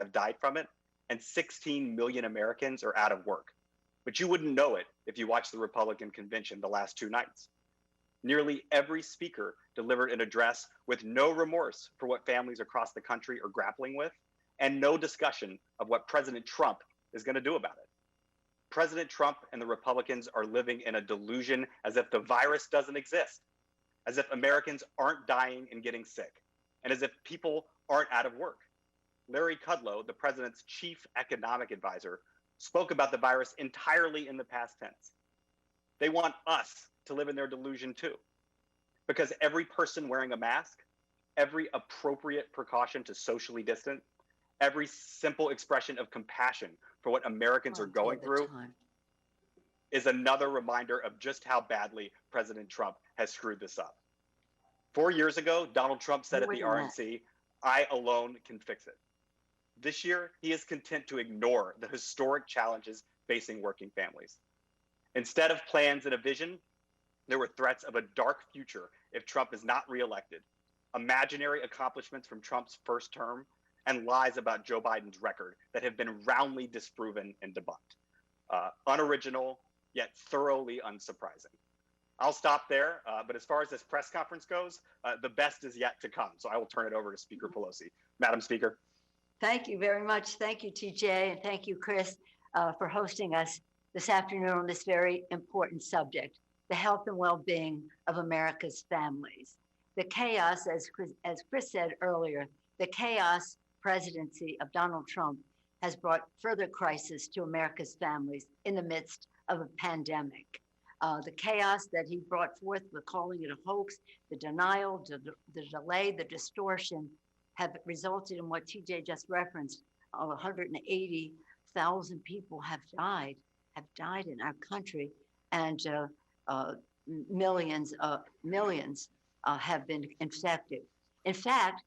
have died from it, and 16 million Americans are out of work. But you wouldn't know it if you watched the Republican convention the last 2 nights. Nearly every speaker delivered an address with no remorse for what families across the country are grappling with, and no discussion of what President Trump is going to do about it. President Trump and the Republicans are living in a delusion as if the virus doesn't exist, as if Americans aren't dying and getting sick, and as if people aren't out of work. Larry Kudlow, the president's chief economic advisor, spoke about the virus entirely in the past tense. They want us to live in their delusion too, because every person wearing a mask, every appropriate precaution to socially distance, every simple expression of compassion for what Americans are going through is another reminder of just how badly President Trump has screwed this up. 4 years ago, Donald Trump said at the RNC, "I alone can fix it." This year, he is content to ignore the historic challenges facing working families. Instead of plans and a vision, there were threats of a dark future if Trump is not reelected, imaginary accomplishments from Trump's first term, and lies about Joe Biden's record that have been roundly disproven and debunked. Unoriginal, yet thoroughly unsurprising. I'll stop there, but as far as this press conference goes, the best is yet to come. So I will turn it over to Speaker Pelosi. Madam Speaker. Thank you very much. Thank you, TJ, and thank you, Chris, for hosting us this afternoon on this very important subject, the health and well-being of America's families. The chaos, as Chris said earlier, the chaos presidency of Donald Trump has brought further crisis to America's families in the midst of a pandemic. The chaos that he brought forth, we're calling it a hoax, the denial, the delay, the distortion, have resulted in what TJ just referenced. 180,000 people have died in our country, and millions have been infected. In fact,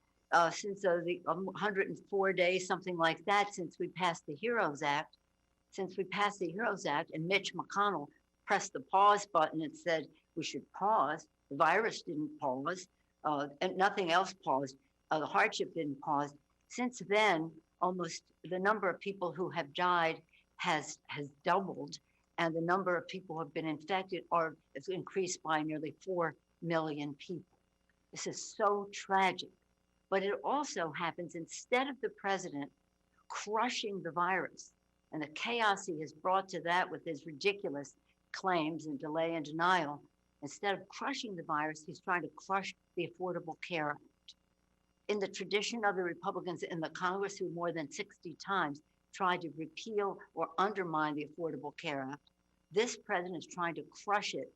since the 104 days, something like that, since we passed the HEROES Act, and Mitch McConnell pressed the pause button and said we should pause. The virus didn't pause, and nothing else paused. The hardship didn't pause. Since then, almost the number of people who have died has doubled, and the number of people who have been infected has increased by nearly 4 million people. This is so tragic. But it also happens instead of the president crushing the virus and the chaos he has brought to that with his ridiculous claims and delay and denial, instead of crushing the virus, he's trying to crush the Affordable Care Act. In the tradition of the Republicans in the Congress, who more than 60 times tried to repeal or undermine the Affordable Care Act, this president is trying to crush it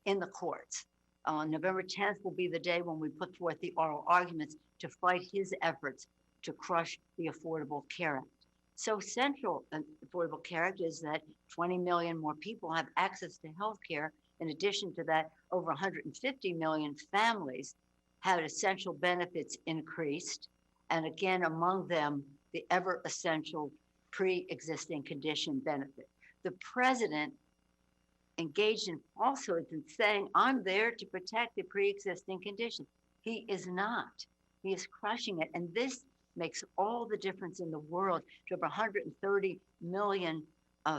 in the courts. November 10th will be the day when we put forth the oral arguments to fight his efforts to crush the Affordable Care Act. So central to the Affordable Care Act is that 20 million more people have access to health care. In addition to that, over 150 million families had essential benefits increased, and again, among them, the ever essential pre-existing condition benefit. The president engaged in falsehoods and saying, I'm there to protect the pre-existing condition. He is not. He is crushing it, and this makes all the difference in the world to over 130 million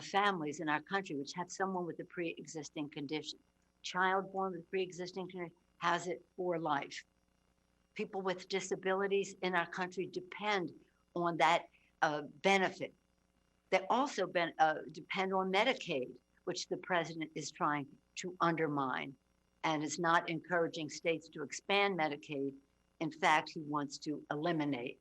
families in our country which have someone with a pre-existing condition. Child born with pre-existing condition has it for life. People with disabilities in our country depend on that benefit. They also depend on Medicaid, which the president is trying to undermine and is not encouraging states to expand Medicaid. In fact, he wants to eliminate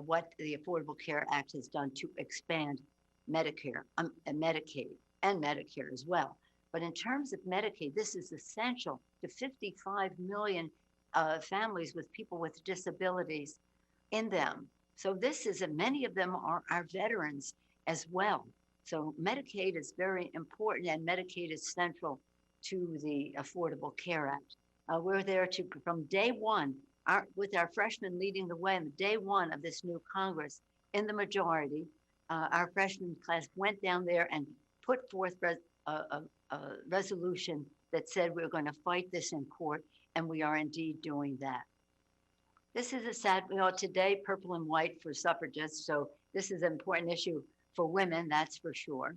what the Affordable Care Act has done to expand Medicare, and Medicaid, and Medicare as well. But in terms of Medicaid, this is essential to 55 million families with people with disabilities in them. So this is, and many of them are our veterans as well. So Medicaid is very important, and Medicaid is central to the Affordable Care Act. We're there to, from day one, with our freshmen leading the way on day one of this new Congress in the majority, our freshman class went down there and put forth a resolution that said we're going to fight this in court, and we are indeed doing that. This is a sad, today, purple and white for suffragists, so This is an important issue for women, that's for sure.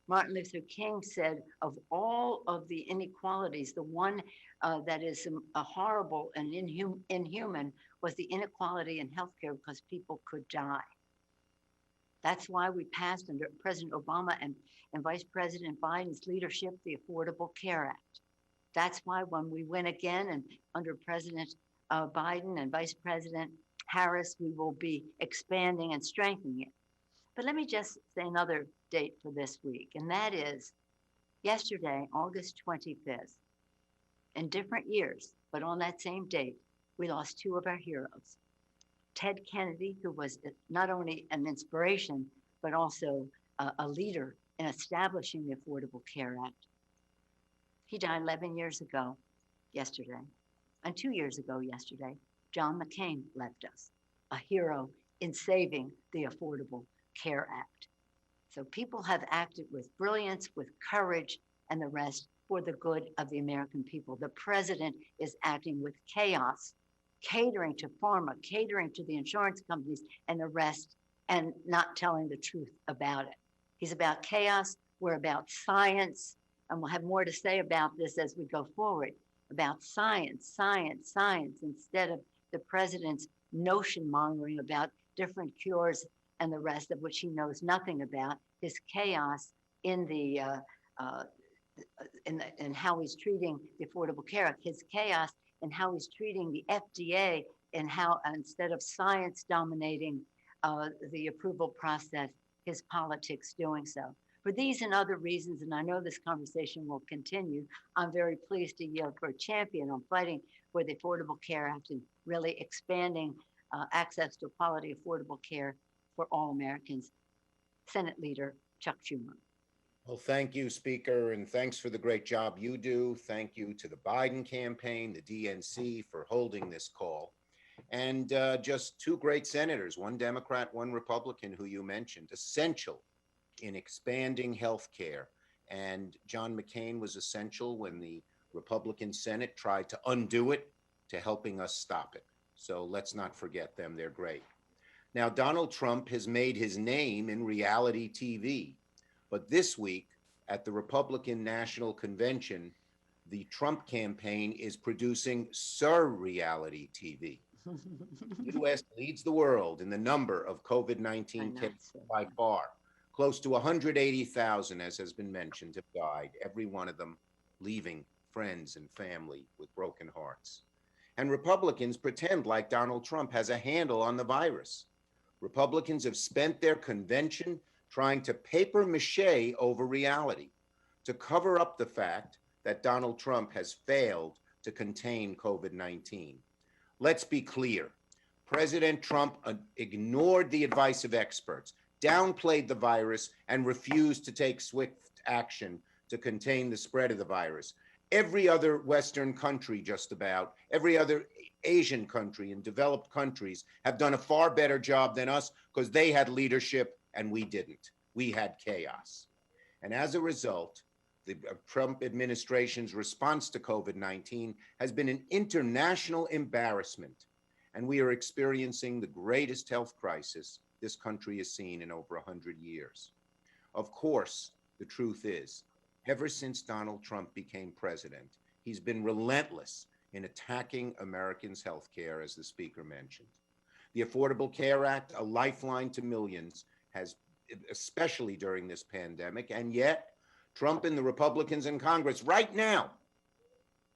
Martin Luther King said, of all of the inequalities, the one that is horrible and inhuman was the inequality in healthcare because people could die. That's why we passed under President Obama and Vice President Biden's leadership the Affordable Care Act. That's why when we win again and under President Biden and Vice President Harris, we will be expanding and strengthening it. But let me just say another date for this week, and that is yesterday, August 25th. In different years, but on that same date, we lost two of our heroes. Ted Kennedy, who was not only an inspiration, but also a leader in establishing the Affordable Care Act. He died 11 years ago yesterday. And 2 years ago yesterday, John McCain left us, a hero in saving the Affordable Care Act. So people have acted with brilliance, with courage, and the rest for the good of the American people. The president is acting with chaos, catering to pharma, catering to the insurance companies and the rest, and not telling the truth about it. He's about chaos. We're about science. And we'll have more to say about this as we go forward, about science, science, science, instead of the president's notion mongering about different cures and the rest of which he knows nothing about, his chaos in the in how he's treating the Affordable Care Act, his chaos in how he's treating the FDA, and how instead of science dominating the approval process, his politics doing so. For these and other reasons, and I know this conversation will continue, I'm very pleased to yield for a champion on fighting for the Affordable Care Act and really expanding access to quality, affordable care for all Americans. Senate Leader Chuck Schumer. Well, thank you, Speaker, and thanks for the great job you do. Thank you to the Biden campaign, the DNC, for holding this call. And just two great senators, one Democrat, one Republican, who you mentioned, essential in expanding health care. And John McCain was essential when the Republican Senate tried to undo it, to helping us stop it. So let's not forget them. They're great. Now, Donald Trump has made his name in reality TV. But this week at the Republican National Convention, the Trump campaign is producing surreality TV. The U.S. leads the world in the number of COVID-19 cases by far. Close to 180,000, as has been mentioned, have died, every one of them leaving friends and family with broken hearts. And Republicans pretend like Donald Trump has a handle on the virus. Republicans have spent their convention trying to paper mache over reality, to cover up the fact that Donald Trump has failed to contain COVID-19. Let's be clear. President Trump ignored the advice of experts, downplayed the virus, and refused to take swift action to contain the spread of the virus. Every other Western country, just about, every other Asian country and developed countries have done a far better job than us because they had leadership and we didn't. We had chaos. And as a result, the Trump administration's response to COVID-19 has been an international embarrassment. And we are experiencing the greatest health crisis this country has seen in over 100 years. Of course, the truth is, ever since Donald Trump became president, he's been relentless in attacking Americans' health care, as the Speaker mentioned. The Affordable Care Act, a lifeline to millions, has, especially during this pandemic, and yet Trump and the Republicans in Congress right now,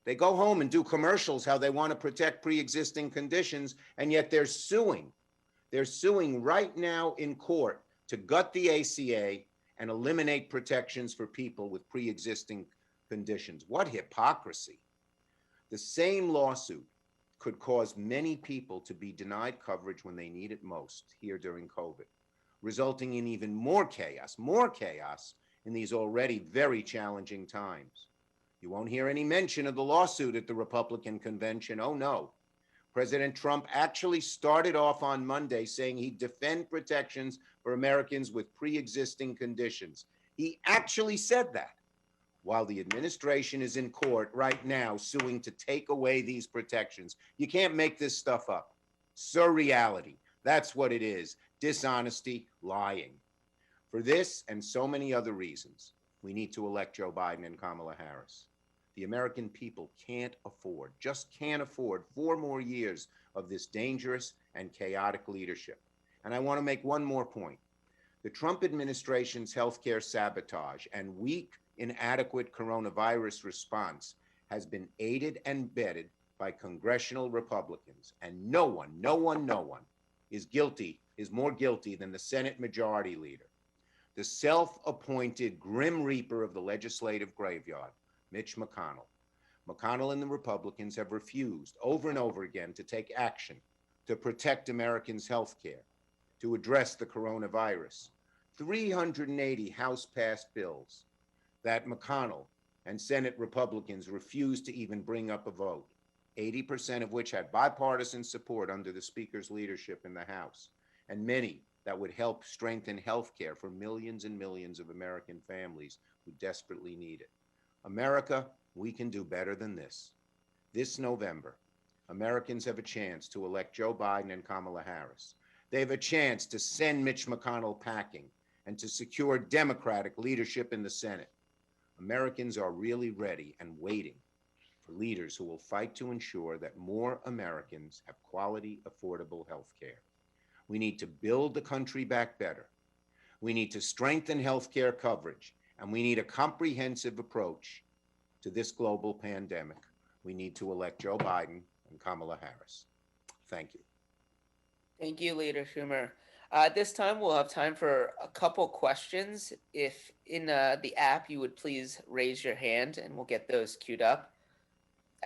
they go home and do commercials how they want to protect pre-existing conditions, and yet they're suing. They're suing right now in court to gut the ACA and eliminate protections for people with pre-existing conditions. What hypocrisy. The same lawsuit could cause many people to be denied coverage when they need it most here during COVID, resulting in even more chaos in these already very challenging times. You won't hear any mention of the lawsuit at the Republican convention. Oh no. President Trump actually started off on Monday saying he'd defend protections for Americans with pre-existing conditions. He actually said that, while the administration is in court right now suing to take away these protections. You can't make this stuff up. Surreality. That's what it is. dishonesty, lying. For this and so many other reasons, we need to elect Joe Biden and Kamala Harris. The American people just can't afford 4 more years of this dangerous and chaotic leadership. And I want to make one more point. The Trump administration's healthcare sabotage and weak, inadequate coronavirus response has been aided and abetted by congressional Republicans. And no one is more guilty than the Senate Majority Leader, the self-appointed Grim Reaper of the legislative graveyard, Mitch McConnell. McConnell and the Republicans have refused over and over again to take action to protect Americans' health care, to address the coronavirus. 380 House-passed bills that McConnell and Senate Republicans refused to even bring up a vote, 80% of which had bipartisan support under the Speaker's leadership in the House, and many that would help strengthen health care for millions and millions of American families who desperately need it. America, we can do better than this. This November, Americans have a chance to elect Joe Biden and Kamala Harris. They have a chance to send Mitch McConnell packing and to secure Democratic leadership in the Senate. Americans are really ready and waiting for leaders who will fight to ensure that more Americans have quality, affordable health care. We need to build the country back better. We need to strengthen health care coverage, and we need a comprehensive approach to this global pandemic. We need to elect Joe Biden and Kamala Harris. Thank you. Thank you, Leader Schumer. At this time, we'll have time for a couple questions. If in the app, you would please raise your hand and we'll get those queued up.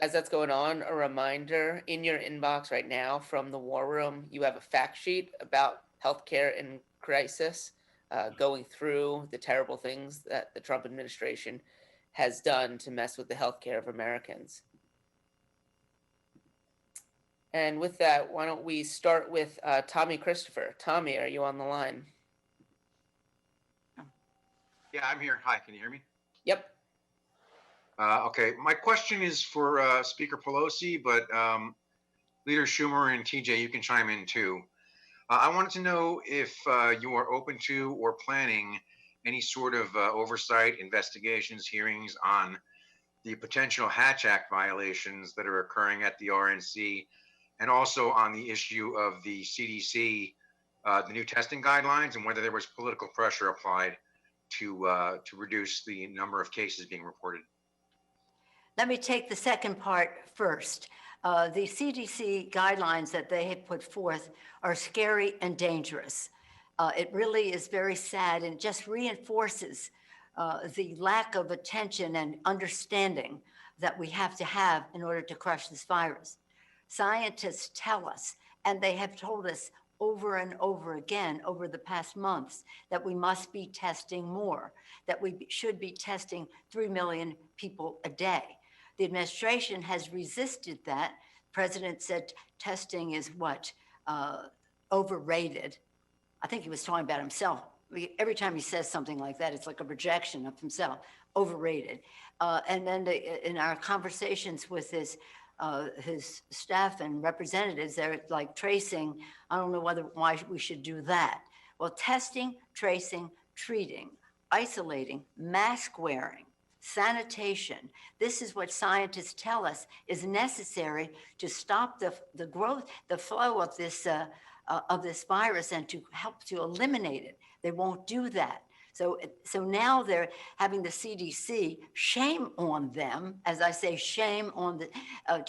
As that's going on, a reminder, in your inbox right now from the War Room, you have a fact sheet about healthcare in crisis, going through the terrible things that the Trump administration has done to mess with the healthcare of Americans. And with that, why don't we start with Tommy Christopher. Tommy, are you on the line? Yeah, I'm here. Hi, can you hear me? Yep. Okay, my question is for Speaker Pelosi, but Leader Schumer and TJ, you can chime in too. I wanted to know if you are open to or planning any sort of oversight, investigations, hearings on the potential Hatch Act violations that are occurring at the RNC, and also on the issue of the CDC, the new testing guidelines, and whether there was political pressure applied to reduce the number of cases being reported. Let me take the second part first. The CDC guidelines that they have put forth are scary and dangerous. It really is very sad and just reinforces the lack of attention and understanding that we have to have in order to crush this virus. Scientists tell us, and they have told us over and over again over the past months, that we must be testing more, that we should be testing 3 million people a day. The administration has resisted that. The president said testing is overrated. I think he was talking about himself. Every time he says something like that, it's like a projection of himself, overrated. And then in our conversations with his staff and representatives, they're like tracing. I don't know why we should do that. Well, testing, tracing, treating, isolating, mask wearing, sanitation. This is what scientists tell us is necessary to stop the growth, the flow of this virus, and to help to eliminate it. They won't do that. So now they're having the CDC, shame on them, as I say, shame on the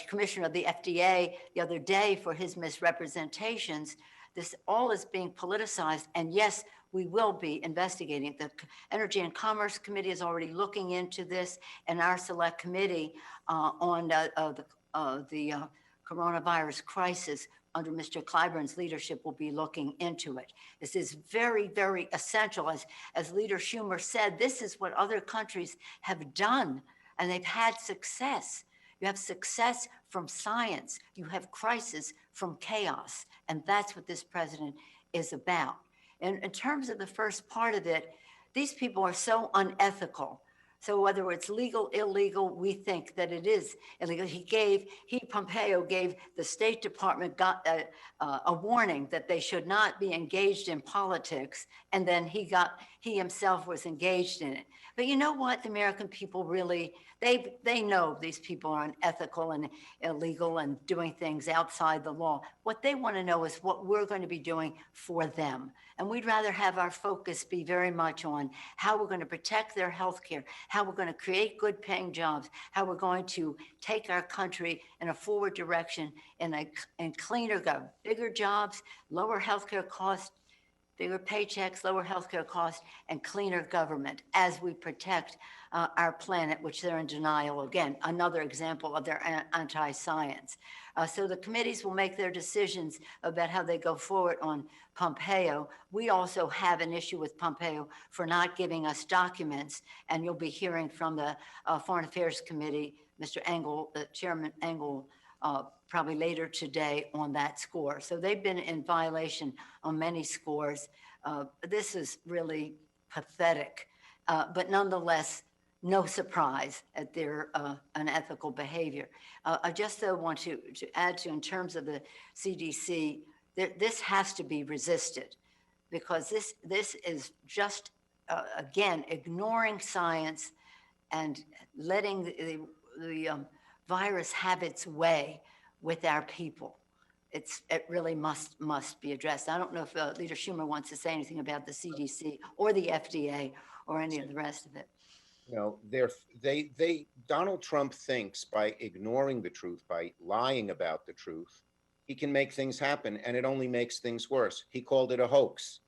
commissioner of the FDA the other day for his misrepresentations. This all is being politicized, and yes, we will be investigating. The Energy and Commerce Committee is already looking into this, and our select committee on the coronavirus crisis under Mr. Clyburn's leadership will be looking into it. This is very, very essential. As Leader Schumer said, this is what other countries have done, and they've had success. You have success from science. You have crisis from chaos, and that's what this president is about. And in terms of the first part of it, these people are so unethical, So whether it's legal, illegal, we think that it is illegal. Pompeo gave the State Department a warning that they should not be engaged in politics. And then he himself was engaged in it. But you know what? The American people really, they know these people are unethical and illegal and doing things outside the law. What they want to know is what we're going to be doing for them. And we'd rather have our focus be very much on how we're going to protect their health care, how we're going to create good paying jobs, how we're going to take our country in a forward direction and cleaner, bigger jobs, lower healthcare costs, bigger paychecks, lower healthcare costs, and cleaner government as we protect our planet, which they're in denial. Again, another example of their anti-science. So the committees will make their decisions about how they go forward on Pompeo. We also have an issue with Pompeo for not giving us documents, and you'll be hearing from the Foreign Affairs Committee, Mr. Engel, Chairman Engel, probably later today on that score. So they've been in violation on many scores. This is really pathetic, but nonetheless, no surprise at their unethical behavior. I just want to add to, in terms of the CDC, this has to be resisted, because this is just, again, ignoring science and letting the virus have its way with our people. It really must be addressed. I don't know if Leader Schumer wants to say anything about the CDC or the FDA or any of the rest of it. You know, Donald Trump thinks by ignoring the truth, by lying about the truth, he can make things happen, and it only makes things worse. He called it a hoax.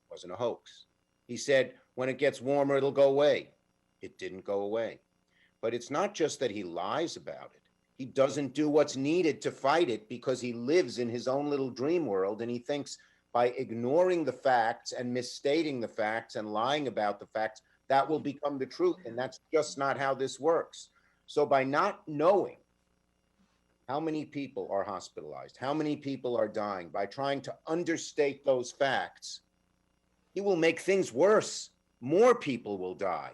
It wasn't a hoax. He said, when it gets warmer, it'll go away. It didn't go away. But it's not just that he lies about it. He doesn't do what's needed to fight it, because he lives in his own little dream world, and he thinks by ignoring the facts and misstating the facts and lying about the facts, that will become the truth. And that's just not how this works. So by not knowing how many people are hospitalized, how many people are dying, by trying to understate those facts, he will make things worse. More people will die.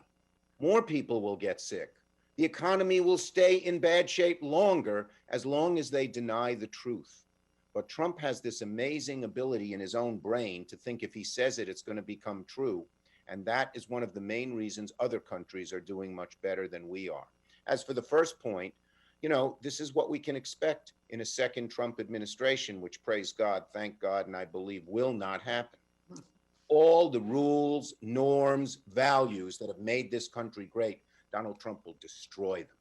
More people will get sick. The economy will stay in bad shape longer, as long as they deny the truth. But Trump has this amazing ability in his own brain to think if he says it, it's going to become true. And that is one of the main reasons other countries are doing much better than we are. As for the first point, you know, this is what we can expect in a second Trump administration, which, praise God, thank God, and I believe will not happen. All the rules, norms, values that have made this country great, Donald Trump will destroy them.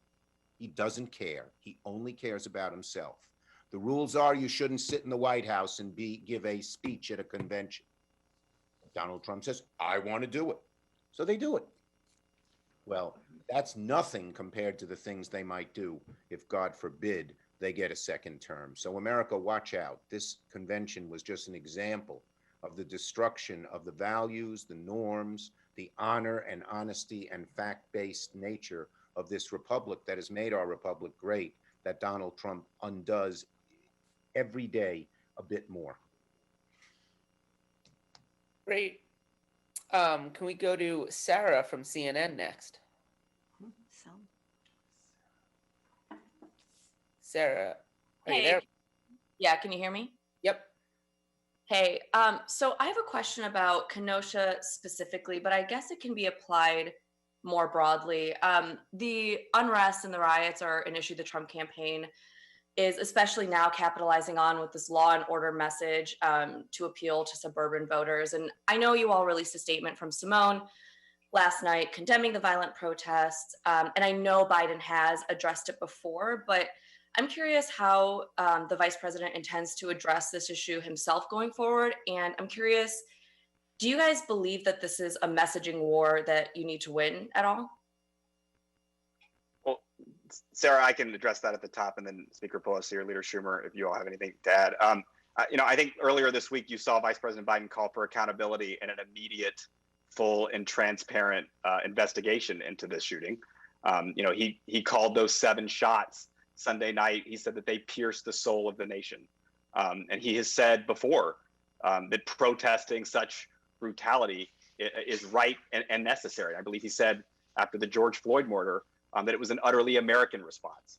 He doesn't care. He only cares about himself. The rules are you shouldn't sit in the White House and give a speech at a convention. Donald Trump says, I want to do it. So they do it. Well, that's nothing compared to the things they might do if, God forbid, they get a second term. So America, watch out. This convention was just an example of the destruction of the values, the norms, the honor and honesty and fact-based nature of this republic that has made our republic great, that Donald Trump undoes every day a bit more. Great. Can we go to Sarah from CNN next? Sarah, are you there? Yeah, can you hear me? Yep. Hey, so I have a question about Kenosha specifically, but I guess it can be applied more broadly. The unrest and the riots are an issue the Trump campaign is especially now capitalizing on with this law and order message to appeal to suburban voters. And I know you all released a statement from Simone last night condemning the violent protests. And I know Biden has addressed it before, but I'm curious how the vice president intends to address this issue himself going forward. And I'm curious, do you guys believe that this is a messaging war that you need to win at all? Well, Sarah, I can address that at the top, and then Speaker Pelosi or Leader Schumer, if you all have anything to add. I think earlier this week you saw Vice President Biden call for accountability and an immediate, full, and transparent investigation into this shooting. He called those 7 shots Sunday night. He said that they pierced the soul of the nation, and he has said before that protesting such brutality is right and necessary. I believe he said after the George Floyd murder, that it was an utterly American response.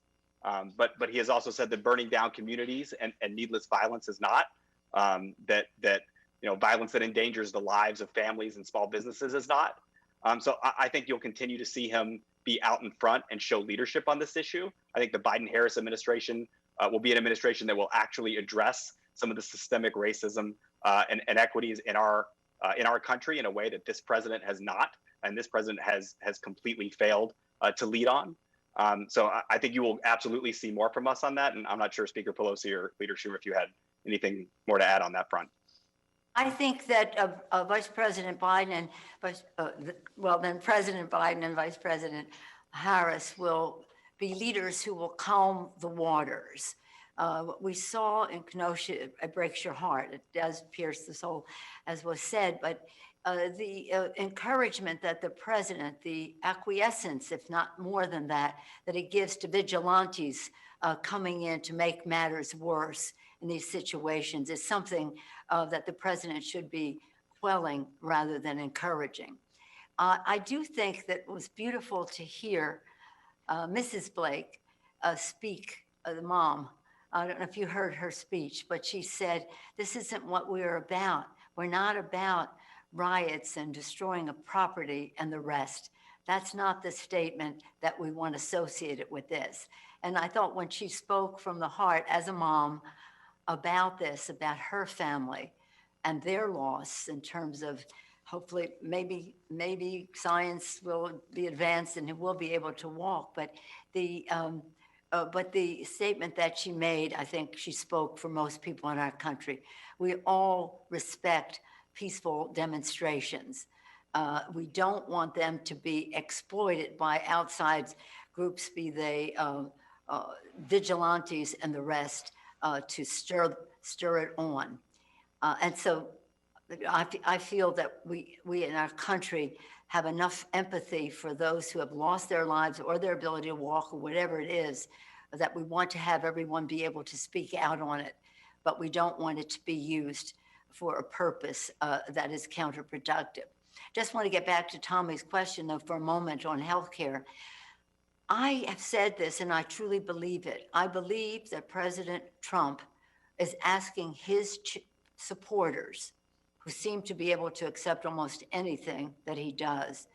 But he has also said that burning down communities and needless violence is not. That violence that endangers the lives of families and small businesses is not. So I think you'll continue to see him be out in front and show leadership on this issue. I think the Biden-Harris administration will be an administration that will actually address some of the systemic racism and inequities in our country in a way that this president has not, and this president has completely failed to lead on. So I think you will absolutely see more from us on that. And I'm not sure, Speaker Pelosi or Leader Schumer, if you had anything more to add on that front. I think that Vice President Biden and then President Biden and Vice President Harris will be leaders who will calm the waters. What we saw in Kenosha, it breaks your heart. It does pierce the soul, as was said, but the encouragement that the president, the acquiescence, if not more than that, that he gives to vigilantes coming in to make matters worse in these situations is something that the president should be quelling rather than encouraging. I do think that it was beautiful to hear Mrs. Blake speak, the mom. I don't know if you heard her speech, but she said, this isn't what we're about. We're not about riots and destroying a property and the rest. That's not the statement that we want associated with this. And I thought when she spoke from the heart as a mom about this, about her family and their loss in terms of hopefully maybe science will be advanced and it will be able to walk, but the statement that she made, I think she spoke for most people in our country. We all respect peaceful demonstrations. We don't want them to be exploited by outside groups, be they vigilantes and the rest, to stir it on. And so I feel that we in our country have enough empathy for those who have lost their lives or their ability to walk or whatever it is, that we want to have everyone be able to speak out on it, but we don't want it to be used for a purpose that is counterproductive. Just want to get back to Tommy's question, though, for a moment on healthcare. I have said this, and I truly believe it. I believe that President Trump is asking his supporters, who seem to be able to accept almost anything that he does,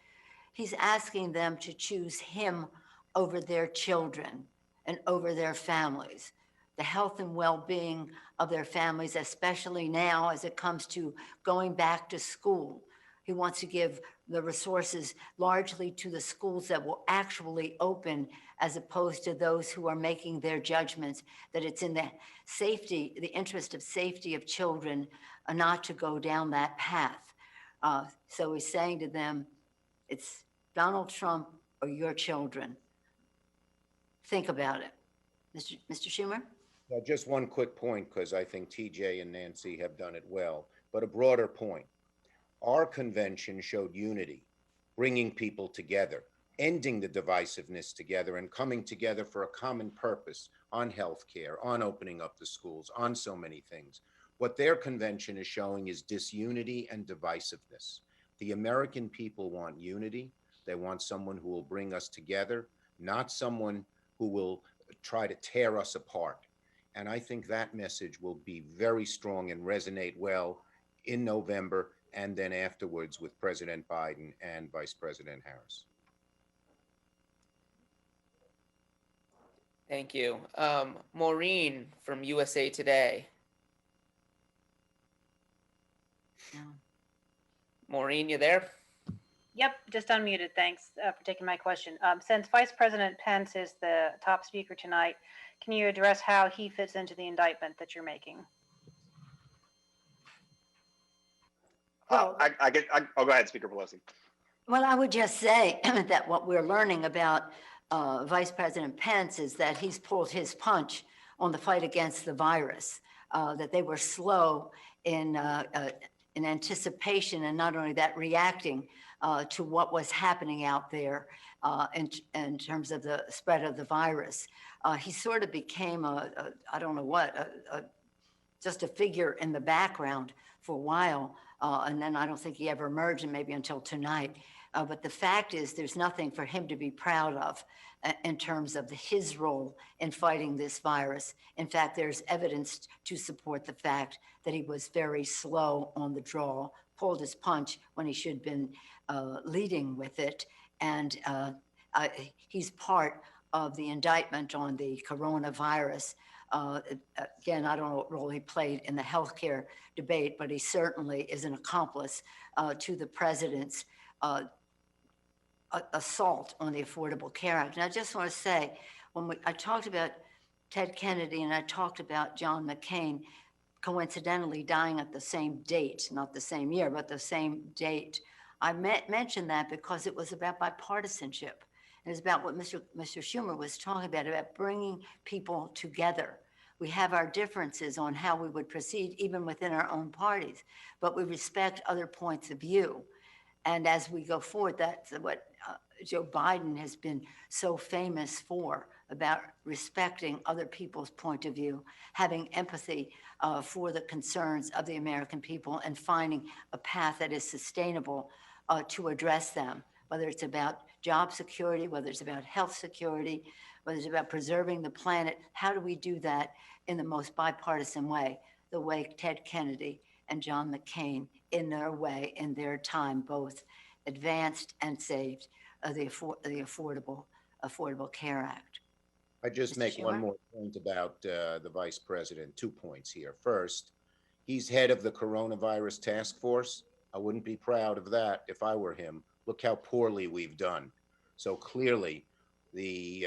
he's asking them to choose him over their children and over their families, the health and well-being of their families, especially now as it comes to going back to school. He wants to give the resources largely to the schools that will actually open, as opposed to those who are making their judgments that it's in the safety, the interest of safety of children, not to go down that path. So he's saying to them, it's Donald Trump or your children. Think about it. Mr. Schumer? Just one quick point, because I think TJ and Nancy have done it well, but a broader point. Our convention showed unity, bringing people together, ending the divisiveness together, and coming together for a common purpose on healthcare, on opening up the schools, on so many things. What their convention is showing is disunity and divisiveness. The American people want unity. They want someone who will bring us together, not someone who will try to tear us apart. And I think that message will be very strong and resonate well in November and then afterwards with President Biden and Vice President Harris. Thank you. Maureen from USA Today. No. Maureen, you there? Yep, just unmuted. Thanks for taking my question. Since Vice President Pence is the top speaker tonight, can you address how he fits into the indictment that you're making? Well, I'll go ahead, Speaker Pelosi. Well, I would just say that what we're learning about Vice President Pence is that he's pulled his punch on the fight against the virus, that they were slow in anticipation, and not only that, reacting to what was happening out there in terms of the spread of the virus. He sort of became I don't know what, just a figure in the background for a while. And then I don't think he ever emerged, and maybe until tonight. But the fact is, there's nothing for him to be proud of in terms of his role in fighting this virus. In fact, there's evidence to support the fact that he was very slow on the draw, pulled his punch when he should have been leading with it. And he's part of the indictment on the coronavirus. Again, I don't know what role he played in the healthcare debate, but he certainly is an accomplice to the president's assault on the Affordable Care Act. And I just want to say, I talked about Ted Kennedy and I talked about John McCain coincidentally dying at the same date, not the same year, but the same date. I mentioned that because it was about bipartisanship. It was about what Mr. Schumer was talking about bringing people together. We have our differences on how we would proceed, even within our own parties, but we respect other points of view. And as we go forward, that's what Joe Biden has been so famous for, about respecting other people's point of view, having empathy for the concerns of the American people, and finding a path that is sustainable to address them, whether it's about job security, whether it's about health security, whether it's about preserving the planet. How do we do that in the most bipartisan way, the way Ted Kennedy and John McCain, in their way, in their time, both advanced and saved the Affordable Care Act? I just Mr. make one Schumer? more point about the vice president. 2 points here. First, he's head of the coronavirus task force. I wouldn't be proud of that if I were him. Look how poorly we've done. So clearly, the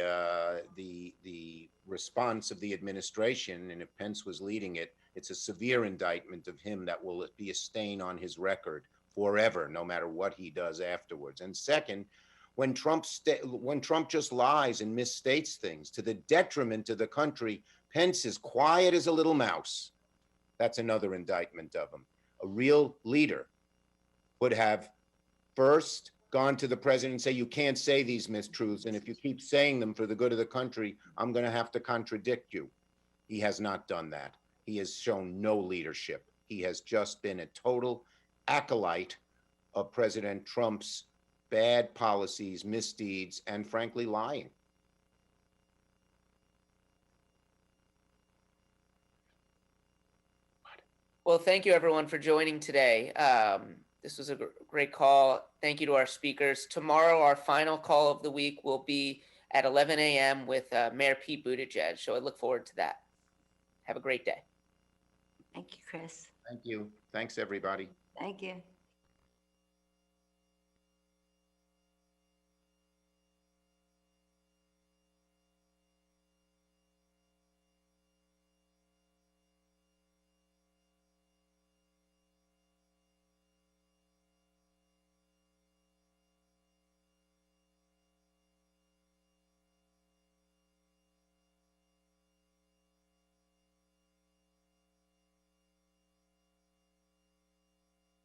response of the administration, and if Pence was leading it, it's a severe indictment of him that will be a stain on his record forever, no matter what he does afterwards. And second, when Trump just lies and misstates things to the detriment of the country, Pence is quiet as a little mouse. That's another indictment of him. A real leader would have first gone to the president and say, you can't say these mistruths, and if you keep saying them for the good of the country, I'm going to have to contradict you. He has not done that. He has shown no leadership. He has just been a total acolyte of President Trump's bad policies, misdeeds, and frankly, lying. Well, thank you everyone for joining today. This was a great call. Thank you to our speakers. Tomorrow, our final call of the week will be at 11 a.m. with Mayor Pete Buttigieg. So I look forward to that. Have a great day. Thank you, Chris. Thank you. Thanks, everybody. Thank you.